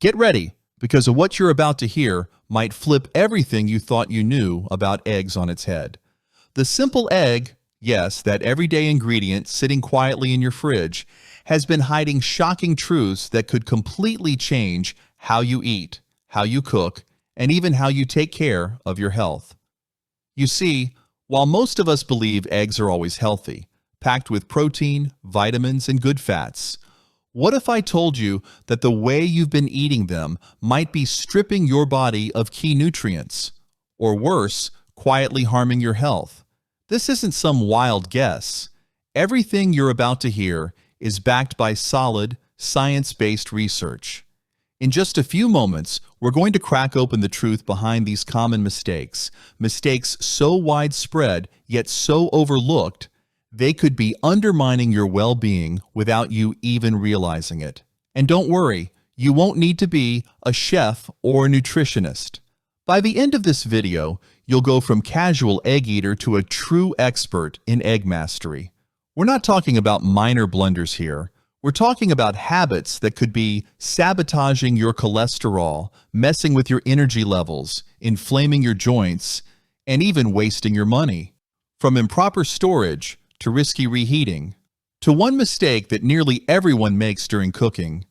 Get ready, because of what you're about to hear might flip everything you thought you knew about eggs on its head. The simple egg, yes, that everyday ingredient sitting quietly in your fridge, has been hiding shocking truths that could completely change how you eat, how you cook, and even how you take care of your health. You see, while most of us believe eggs are always healthy, packed with protein, vitamins, and good fats, what if I told you that the way you've been eating them might be stripping your body of key nutrients? Or worse, quietly harming your health? This isn't some wild guess. Everything you're about to hear is backed by solid, science-based research. In just a few moments, we're going to crack open the truth behind these common mistakes so widespread yet so overlooked, they could be undermining your well-being without you even realizing it. And don't worry, you won't need to be a chef or a nutritionist. By the end of this video, you'll go from casual egg eater to a true expert in egg mastery. We're not talking about minor blunders here. We're talking about habits that could be sabotaging your cholesterol, messing with your energy levels, inflaming your joints, and even wasting your money. From improper storage to risky reheating, to one mistake that nearly everyone makes during cooking,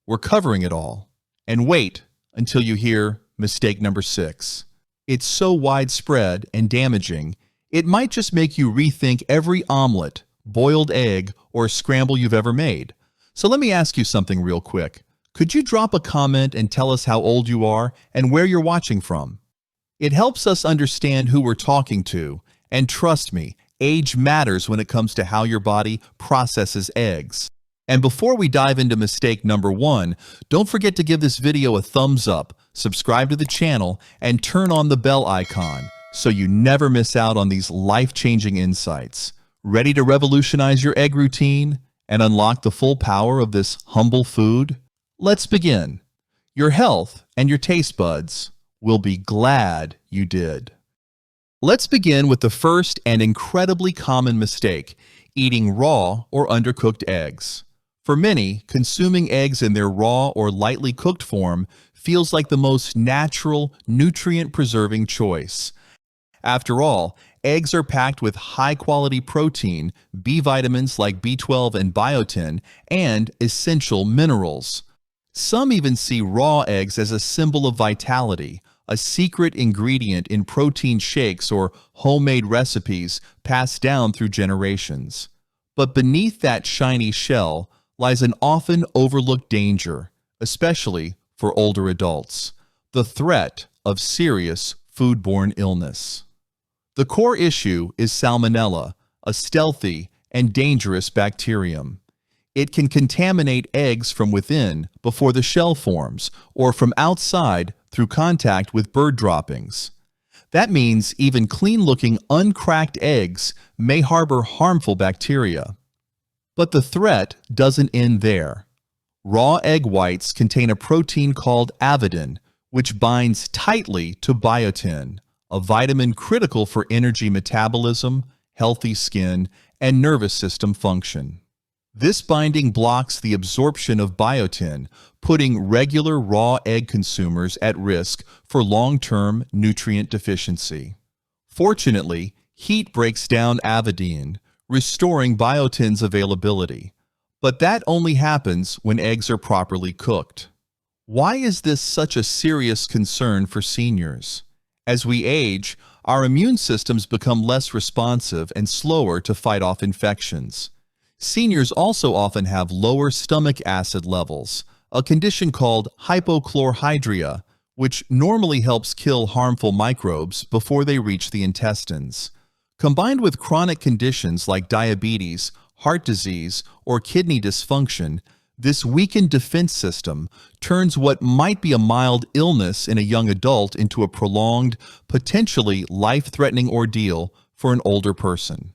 we're covering it all. And wait until you hear mistake number 6. It's so widespread and damaging, it might just make you rethink every omelet, boiled egg, or scramble you've ever made. So let me ask you something real quick. Could you drop a comment and tell us how old you are and where you're watching from? It helps us understand who we're talking to, and trust me, age matters when it comes to how your body processes eggs. And before we dive into mistake number 1, don't forget to give this video a thumbs up, subscribe to the channel, and turn on the bell icon so you never miss out on these life-changing insights. Ready to revolutionize your egg routine and unlock the full power of this humble food? Let's begin. Your health and your taste buds will be glad you did. Let's begin with the first and incredibly common mistake, eating raw or undercooked eggs. For many, consuming eggs in their raw or lightly cooked form feels like the most natural, nutrient-preserving choice. After all, eggs are packed with high-quality protein, B vitamins like B12 and biotin, and essential minerals. Some even see raw eggs as a symbol of vitality, a secret ingredient in protein shakes or homemade recipes passed down through generations. But beneath that shiny shell lies an often overlooked danger, especially for older adults: the threat of serious foodborne illness. The core issue is Salmonella, a stealthy and dangerous bacterium. It can contaminate eggs from within before the shell forms, or from outside through contact with bird droppings. That means even clean-looking, uncracked eggs may harbor harmful bacteria. But the threat doesn't end there. Raw egg whites contain a protein called avidin, which binds tightly to biotin, a vitamin critical for energy metabolism, healthy skin, and nervous system function. This binding blocks the absorption of biotin, putting regular raw egg consumers at risk for long-term nutrient deficiency. Fortunately, heat breaks down avidin, restoring biotin's availability. But that only happens when eggs are properly cooked. Why is this such a serious concern for seniors? As we age, our immune systems become less responsive and slower to fight off infections. Seniors also often have lower stomach acid levels, a condition called hypochlorhydria, which normally helps kill harmful microbes before they reach the intestines. Combined with chronic conditions like diabetes, heart disease, or kidney dysfunction, this weakened defense system turns what might be a mild illness in a young adult into a prolonged, potentially life-threatening ordeal for an older person.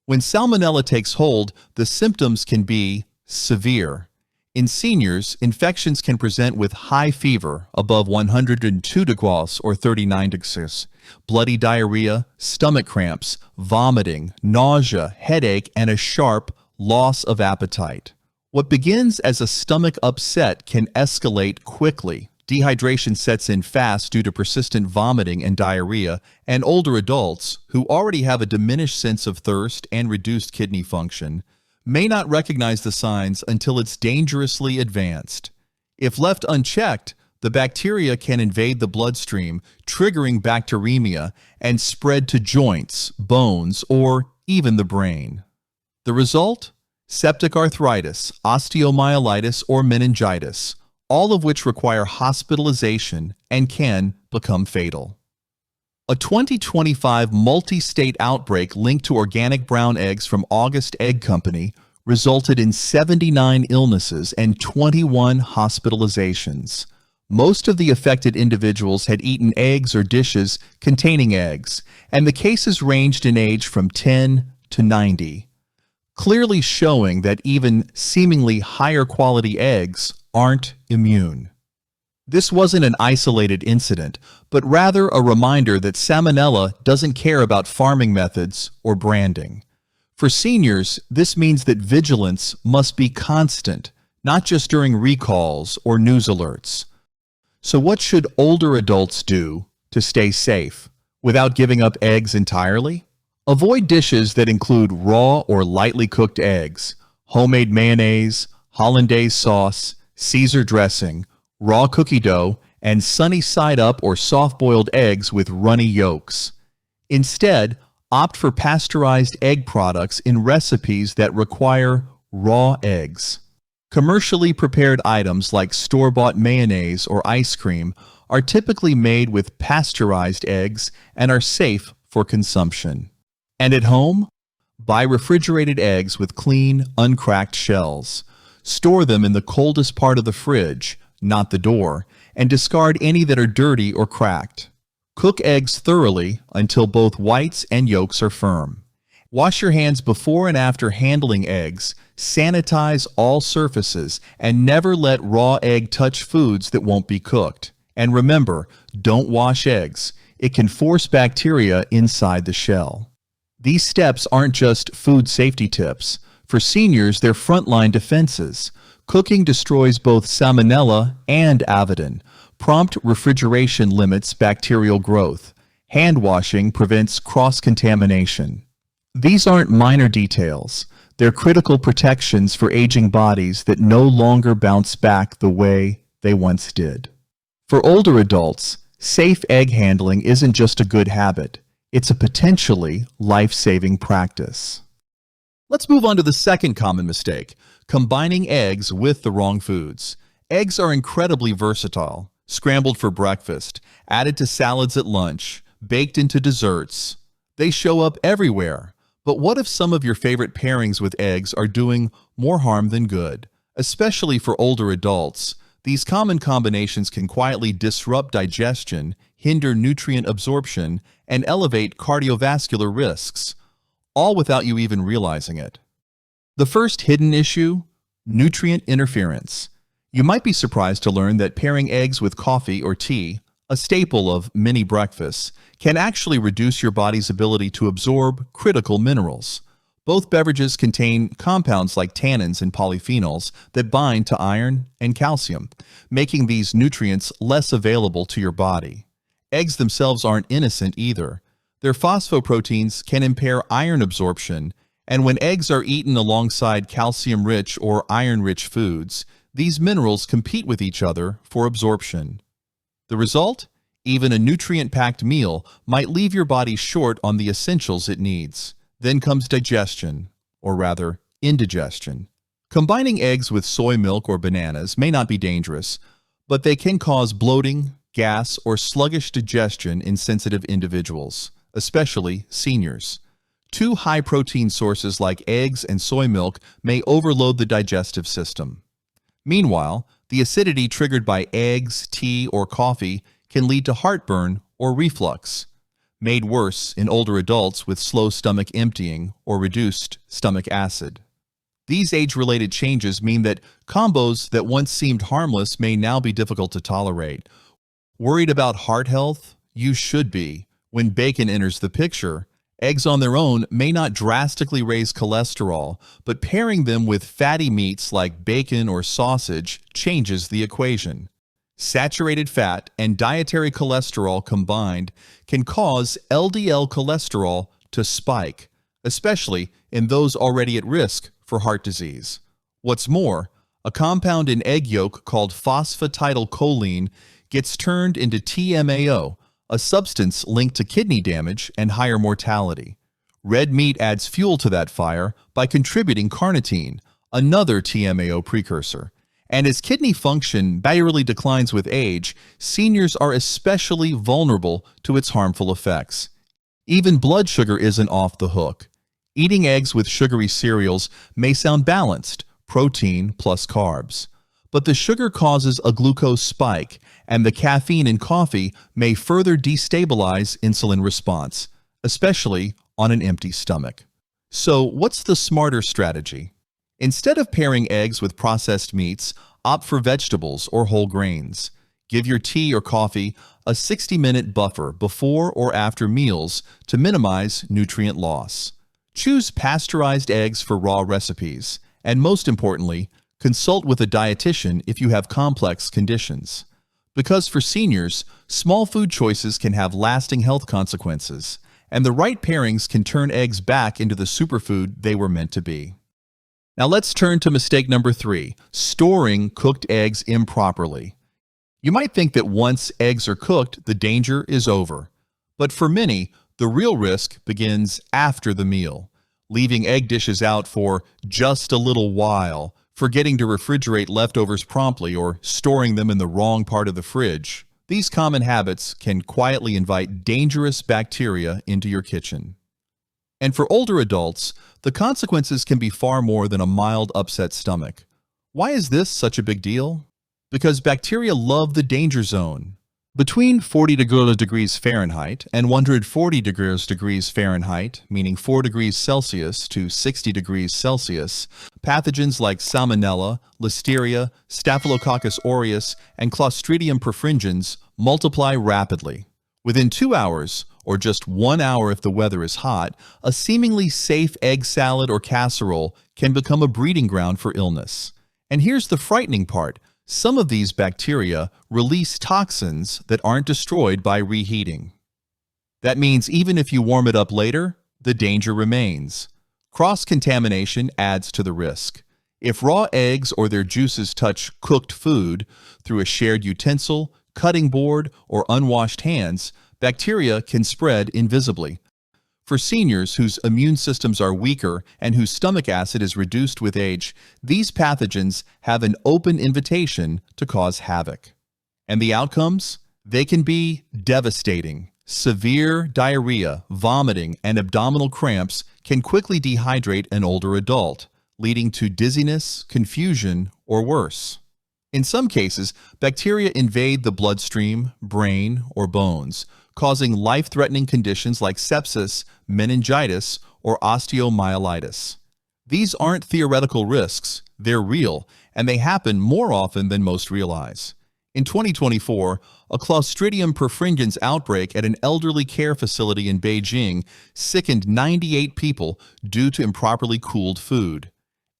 When Salmonella takes hold, the symptoms can be severe. In seniors, infections can present with high fever above 102 degrees or 39 degrees, bloody diarrhea, stomach cramps, vomiting, nausea, headache, and a sharp loss of appetite. What begins as a stomach upset can escalate quickly. Dehydration sets in fast due to persistent vomiting and diarrhea, and older adults, who already have a diminished sense of thirst and reduced kidney function, may not recognize the signs until it's dangerously advanced. If left unchecked, the bacteria can invade the bloodstream, triggering bacteremia, and spread to joints, bones, or even the brain. The result? Septic arthritis, osteomyelitis, or meningitis, all of which require hospitalization and can become fatal. A 2025 multi-state outbreak linked to organic brown eggs from August Egg Company resulted in 79 illnesses and 21 hospitalizations. Most of the affected individuals had eaten eggs or dishes containing eggs, and the cases ranged in age from 10 to 90, clearly showing that even seemingly higher quality eggs aren't immune. This wasn't an isolated incident, but rather a reminder that Salmonella doesn't care about farming methods or branding. For seniors, this means that vigilance must be constant, not just during recalls or news alerts. So what should older adults do to stay safe without giving up eggs entirely? Avoid dishes that include raw or lightly cooked eggs, homemade mayonnaise, hollandaise sauce, Caesar dressing, raw cookie dough, and sunny side up or soft-boiled eggs with runny yolks. Instead, opt for pasteurized egg products in recipes that require raw eggs. Commercially prepared items like store-bought mayonnaise or ice cream are typically made with pasteurized eggs and are safe for consumption. And at home, buy refrigerated eggs with clean, uncracked shells. Store them in the coldest part of the fridge, not the door, and discard any that are dirty or cracked. Cook eggs thoroughly until both whites and yolks are firm. Wash your hands before and after handling eggs, sanitize all surfaces, and never let raw egg touch foods that won't be cooked. And remember, don't wash eggs. It can force bacteria inside the shell. These steps aren't just food safety tips. For seniors, they're frontline defenses. Cooking destroys both Salmonella and Avidin. Prompt refrigeration limits bacterial growth. Hand washing prevents cross-contamination. These aren't minor details. They're critical protections for aging bodies that no longer bounce back the way they once did. For older adults, safe egg handling isn't just a good habit. It's a potentially life-saving practice. Let's move on to the second common mistake, combining eggs with the wrong foods. Eggs are incredibly versatile. Scrambled for breakfast, added to salads at lunch, baked into desserts. They show up everywhere. But what if some of your favorite pairings with eggs are doing more harm than good? Especially for older adults, these common combinations can quietly disrupt digestion, hinder nutrient absorption, and elevate cardiovascular risks, all without you even realizing it. The first hidden issue: nutrient interference. You might be surprised to learn that pairing eggs with coffee or tea, a staple of many breakfasts, can actually reduce your body's ability to absorb critical minerals. Both beverages contain compounds like tannins and polyphenols that bind to iron and calcium, making these nutrients less available to your body. Eggs themselves aren't innocent either. Their phosphoproteins can impair iron absorption, and when eggs are eaten alongside calcium-rich or iron-rich foods, these minerals compete with each other for absorption. The result? Even a nutrient-packed meal might leave your body short on the essentials it needs. Then comes digestion, or rather, indigestion. Combining eggs with soy milk or bananas may not be dangerous, but they can cause bloating, gas, or sluggish digestion in sensitive individuals, especially seniors. Two high-protein sources like eggs and soy milk may overload the digestive system. Meanwhile, the acidity triggered by eggs, tea, or coffee can lead to heartburn or reflux, made worse in older adults with slow stomach emptying or reduced stomach acid. These age-related changes mean that combos that once seemed harmless may now be difficult to tolerate. Worried about heart health? You should be. When bacon enters the picture, Eggs on their own may not drastically raise cholesterol, but pairing them with fatty meats like bacon or sausage changes the equation. Saturated fat and dietary cholesterol combined can cause LDL cholesterol to spike, especially in those already at risk for heart disease. What's more, a compound in egg yolk called phosphatidylcholine gets turned into TMAO, a substance linked to kidney damage and higher mortality. Red meat adds fuel to that fire by contributing carnitine, another TMAO precursor. And as kidney function barely declines with age, seniors are especially vulnerable to its harmful effects. Even blood sugar isn't off the hook. Eating eggs with sugary cereals may sound balanced, protein plus carbs. But the sugar causes a glucose spike, and the caffeine in coffee may further destabilize insulin response, especially on an empty stomach. So, what's the smarter strategy? Instead of pairing eggs with processed meats, opt for vegetables or whole grains. Give your tea or coffee a 60-minute buffer before or after meals to minimize nutrient loss. Choose pasteurized eggs for raw recipes, and most importantly, consult with a dietitian if you have complex conditions. Because for seniors, small food choices can have lasting health consequences, and the right pairings can turn eggs back into the superfood they were meant to be. Now let's turn to mistake number 3, storing cooked eggs improperly. You might think that once eggs are cooked, the danger is over. But for many, the real risk begins after the meal. Leaving egg dishes out for just a little while, forgetting to refrigerate leftovers promptly, or storing them in the wrong part of the fridge. These common habits can quietly invite dangerous bacteria into your kitchen. And for older adults, the consequences can be far more than a mild upset stomach. Why is this such a big deal? Because bacteria love the danger zone. Between 40 degrees Fahrenheit and 140 degrees Fahrenheit, meaning 4 degrees Celsius to 60 degrees Celsius, pathogens like Salmonella, Listeria, Staphylococcus aureus, and Clostridium perfringens multiply rapidly. Within 2 hours, or just 1 hour if the weather is hot, a seemingly safe egg salad or casserole can become a breeding ground for illness. And here's the frightening part. Some of these bacteria release toxins that aren't destroyed by reheating. That means even if you warm it up later, the danger remains. Cross-contamination adds to the risk. If raw eggs or their juices touch cooked food through a shared utensil, cutting board, or unwashed hands, bacteria can spread invisibly. For seniors whose immune systems are weaker and whose stomach acid is reduced with age, these pathogens have an open invitation to cause havoc. And the outcomes? They can be devastating. Severe diarrhea, vomiting, and abdominal cramps can quickly dehydrate an older adult, leading to dizziness, confusion, or worse. In some cases, bacteria invade the bloodstream, brain, or bones, causing life-threatening conditions like sepsis, meningitis, or osteomyelitis. These aren't theoretical risks, they're real, and they happen more often than most realize. In 2024, a Clostridium perfringens outbreak at an elderly care facility in Beijing sickened 98 people due to improperly cooled food.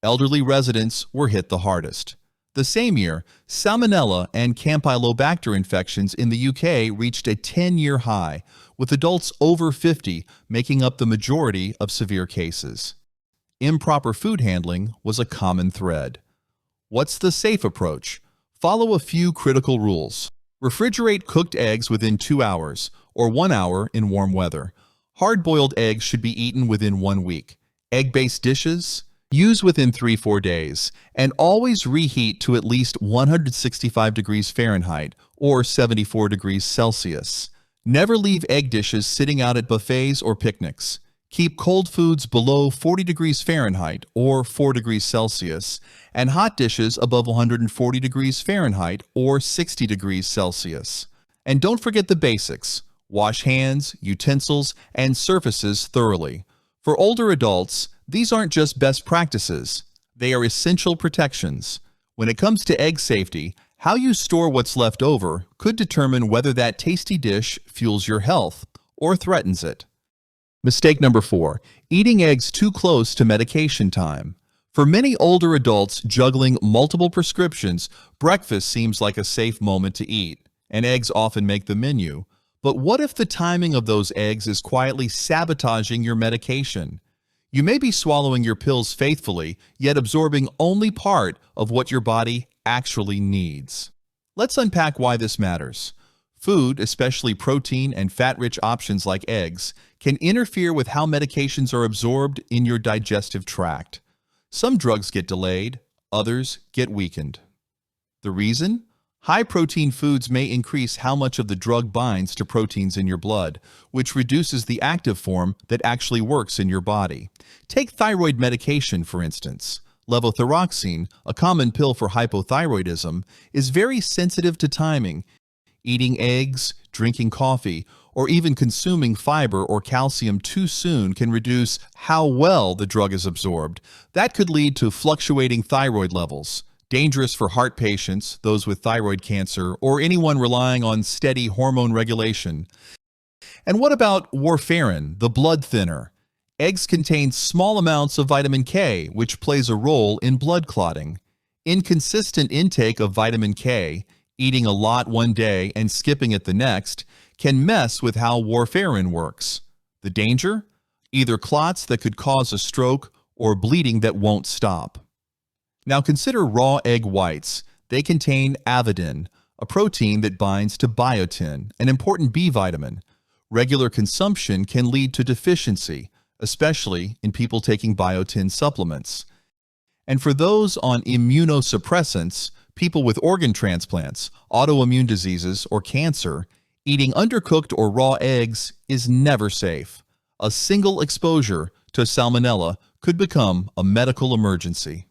Elderly residents were hit the hardest. The same year, Salmonella and Campylobacter infections in the UK reached a 10-year high, with adults over 50 making up the majority of severe cases. Improper food handling was a common thread. What's the safe approach? Follow a few critical rules. Refrigerate cooked eggs within 2 hours, or 1 hour in warm weather. Hard-boiled eggs should be eaten within 1 week. Egg-based dishes? Use within 3-4 days, and always reheat to at least 165 degrees Fahrenheit or 74 degrees Celsius. Never leave egg dishes sitting out at buffets or picnics. Keep cold foods below 40 degrees Fahrenheit or 4 degrees Celsius, and hot dishes above 140 degrees Fahrenheit or 60 degrees Celsius. And don't forget the basics. Wash hands, utensils, and surfaces thoroughly. For older adults, these aren't just best practices, they are essential protections. When it comes to egg safety, how you store what's left over could determine whether that tasty dish fuels your health or threatens it. Mistake number 4, eating eggs too close to medication time. For many older adults juggling multiple prescriptions, breakfast seems like a safe moment to eat, and eggs often make the menu. But what if the timing of those eggs is quietly sabotaging your medication? You may be swallowing your pills faithfully, yet absorbing only part of what your body actually needs. Let's unpack why this matters. Food, especially protein and fat-rich options like eggs, can interfere with how medications are absorbed in your digestive tract. Some drugs get delayed, others get weakened. The reason? High-protein foods may increase how much of the drug binds to proteins in your blood, which reduces the active form that actually works in your body. Take thyroid medication, for instance. Levothyroxine, a common pill for hypothyroidism, is very sensitive to timing. Eating eggs, drinking coffee, or even consuming fiber or calcium too soon can reduce how well the drug is absorbed. That could lead to fluctuating thyroid levels, dangerous for heart patients, those with thyroid cancer, or anyone relying on steady hormone regulation. And what about warfarin, the blood thinner? Eggs contain small amounts of vitamin K, which plays a role in blood clotting. Inconsistent intake of vitamin K, eating a lot one day and skipping it the next, can mess with how warfarin works. The danger? Either clots that could cause a stroke or bleeding that won't stop. Now consider raw egg whites. They contain avidin, a protein that binds to biotin, an important B vitamin. Regular consumption can lead to deficiency, especially in people taking biotin supplements. And for those on immunosuppressants, people with organ transplants, autoimmune diseases, or cancer, eating undercooked or raw eggs is never safe. A single exposure to salmonella could become a medical emergency.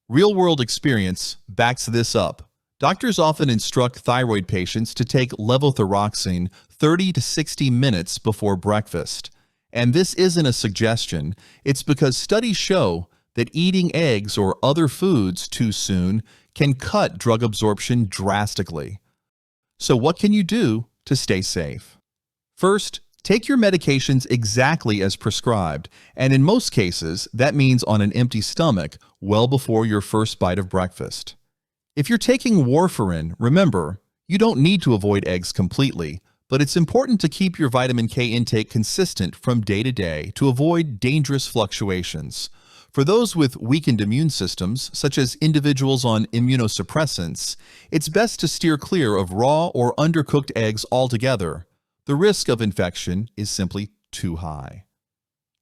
Real-world experience backs this up. Doctors often instruct thyroid patients to take levothyroxine 30 to 60 minutes before breakfast. And this isn't a suggestion. It's because studies show that eating eggs or other foods too soon can cut drug absorption drastically. So what can you do to stay safe? First, take your medications exactly as prescribed, and in most cases, that means on an empty stomach well before your first bite of breakfast. If you're taking warfarin, remember, you don't need to avoid eggs completely, but it's important to keep your vitamin K intake consistent from day to day to avoid dangerous fluctuations. For those with weakened immune systems, such as individuals on immunosuppressants, it's best to steer clear of raw or undercooked eggs altogether. The risk of infection is simply too high.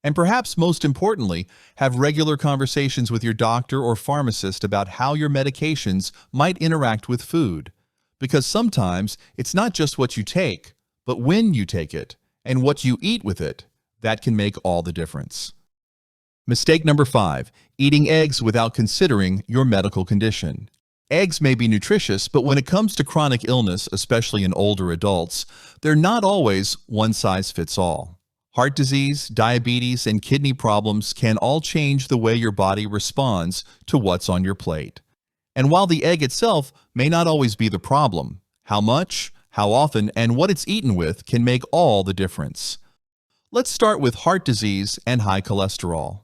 And perhaps most importantly, have regular conversations with your doctor or pharmacist about how your medications might interact with food. Because sometimes it's not just what you take, but when you take it and what you eat with it that can make all the difference. Mistake number 5, eating eggs without considering your medical condition. Eggs may be nutritious, but when it comes to chronic illness, especially in older adults, they're not always one size fits all. Heart disease, diabetes, and kidney problems can all change the way your body responds to what's on your plate. And while the egg itself may not always be the problem, how much, how often, and what it's eaten with can make all the difference. Let's start with heart disease and high cholesterol.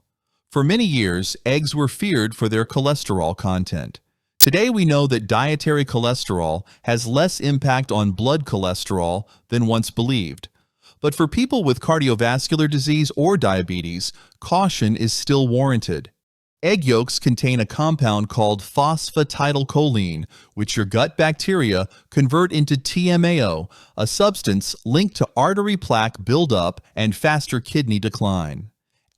For many years, eggs were feared for their cholesterol content. Today we know that dietary cholesterol has less impact on blood cholesterol than once believed. But for people with cardiovascular disease or diabetes, caution is still warranted. Egg yolks contain a compound called phosphatidylcholine, which your gut bacteria convert into TMAO, a substance linked to artery plaque buildup and faster kidney decline.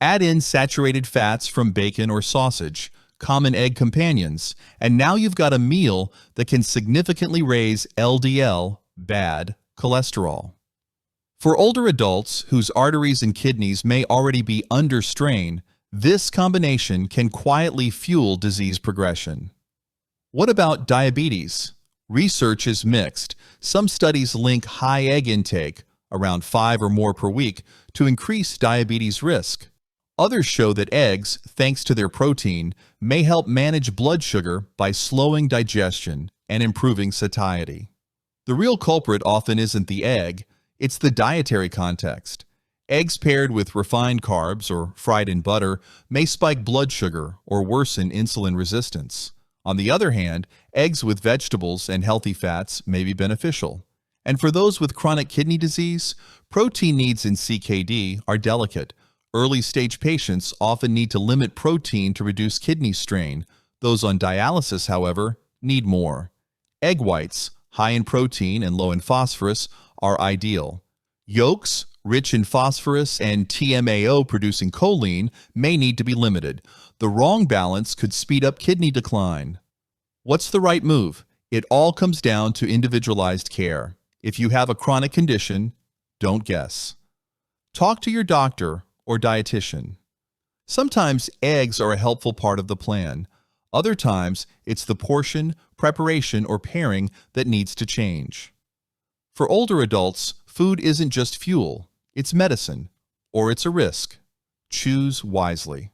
Add in saturated fats from bacon or sausage, common egg companions, and now you've got a meal that can significantly raise LDL, bad cholesterol. For older adults whose arteries and kidneys may already be under strain, this combination can quietly fuel disease progression. What about diabetes? Research is mixed. Some studies link high egg intake, around 5 or more per week, to increase diabetes risk. Others show that eggs, thanks to their protein, may help manage blood sugar by slowing digestion and improving satiety. The real culprit often isn't the egg, it's the dietary context. Eggs paired with refined carbs or fried in butter may spike blood sugar or worsen insulin resistance. On the other hand, eggs with vegetables and healthy fats may be beneficial. And for those with chronic kidney disease, protein needs in CKD are delicate. Early-stage patients often need to limit protein to reduce kidney strain. Those on dialysis, however, need more. Egg whites, high in protein and low in phosphorus, are ideal. Yolks, rich in phosphorus and TMAO-producing choline, may need to be limited. The wrong balance could speed up kidney decline. What's the right move? It all comes down to individualized care. If you have a chronic condition, don't guess. Talk to your doctor or dietitian. Sometimes eggs are a helpful part of the plan. Other times, it's the portion, preparation, or pairing that needs to change. For older adults, food isn't just fuel, it's medicine, or it's a risk. Choose wisely.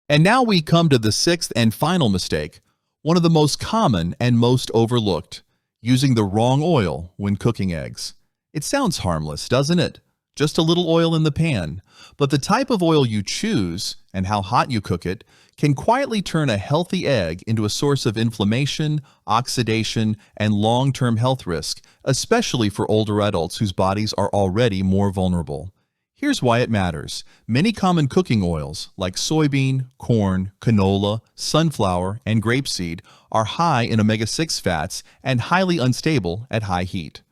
And now we come to the sixth and final mistake, one of the most common and most overlooked, using the wrong oil when cooking eggs. It sounds harmless, doesn't it? Just a little oil in the pan. But the type of oil you choose and how hot you cook it can quietly turn a healthy egg into a source of inflammation, oxidation, and long-term health risk, especially for older adults whose bodies are already more vulnerable. Here's why it matters. Many common cooking oils, like soybean, corn, canola, sunflower, and grapeseed, are high in omega-6 fats and highly unstable at high heat.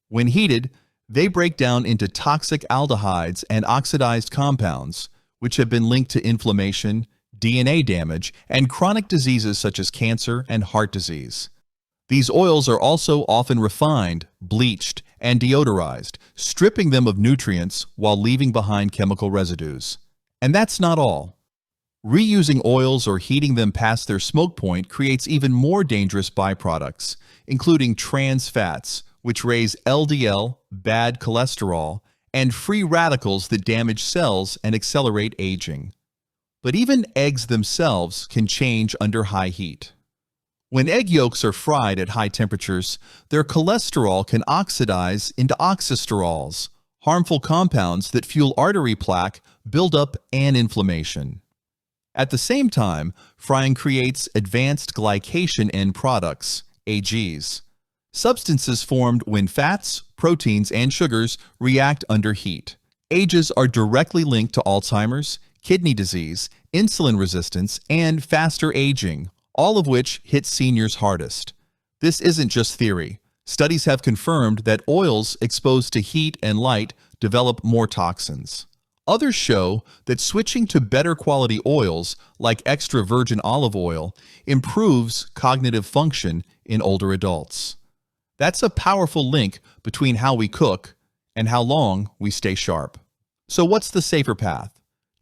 When heated, they break down into toxic aldehydes and oxidized compounds, which have been linked to inflammation, DNA damage, and chronic diseases such as cancer and heart disease. These oils are also often refined, bleached, and deodorized, stripping them of nutrients while leaving behind chemical residues. And that's not all. Reusing oils or heating them past their smoke point creates even more dangerous byproducts, including trans fats, which raise LDL, bad cholesterol, and free radicals that damage cells and accelerate aging. But even eggs themselves can change under high heat. When egg yolks are fried at high temperatures, their cholesterol can oxidize into oxysterols, harmful compounds that fuel artery plaque, buildup, and inflammation. At the same time, frying creates advanced glycation end products, AGs, substances formed when fats, proteins, and sugars react under heat. AGs are directly linked to Alzheimer's, kidney disease, insulin resistance, and faster aging, all of which hit seniors hardest. This isn't just theory. Studies have confirmed that oils exposed to heat and light develop more toxins. Others show that switching to better quality oils, like extra virgin olive oil, improves cognitive function in older adults. That's a powerful link between how we cook and how long we stay sharp. So what's the safer path?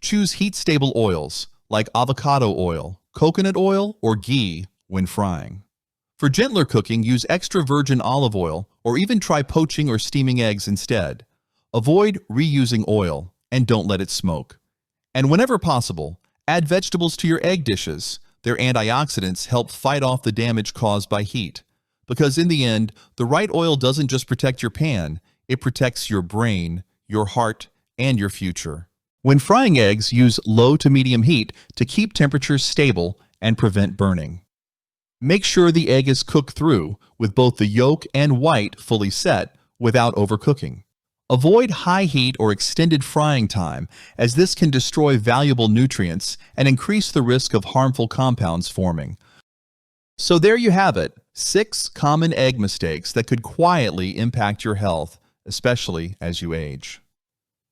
Choose heat-stable oils like avocado oil, coconut oil, or ghee when frying. For gentler cooking, use extra virgin olive oil or even try poaching or steaming eggs instead. Avoid reusing oil and don't let it smoke. And whenever possible, add vegetables to your egg dishes. Their antioxidants help fight off the damage caused by heat. Because in the end, the right oil doesn't just protect your pan, it protects your brain, your heart, and your future. When frying eggs, use low to medium heat to keep temperatures stable and prevent burning. Make sure the egg is cooked through, with both the yolk and white fully set, without overcooking. Avoid high heat or extended frying time, as this can destroy valuable nutrients and increase the risk of harmful compounds forming. So there you have it, 6 common egg mistakes that could quietly impact your health, especially as you age.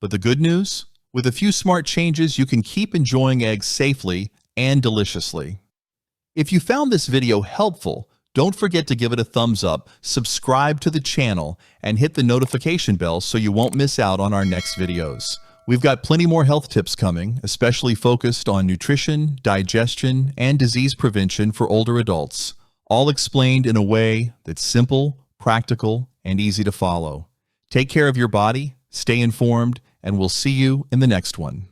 But the good news? With a few smart changes, you can keep enjoying eggs safely and deliciously. If you found this video helpful, don't forget to give it a thumbs up, subscribe to the channel, and hit the notification bell so you won't miss out on our next videos. We've got plenty more health tips coming, especially focused on nutrition, digestion, and disease prevention for older adults, all explained in a way that's simple, practical, and easy to follow. Take care of your body, stay informed, and we'll see you in the next one.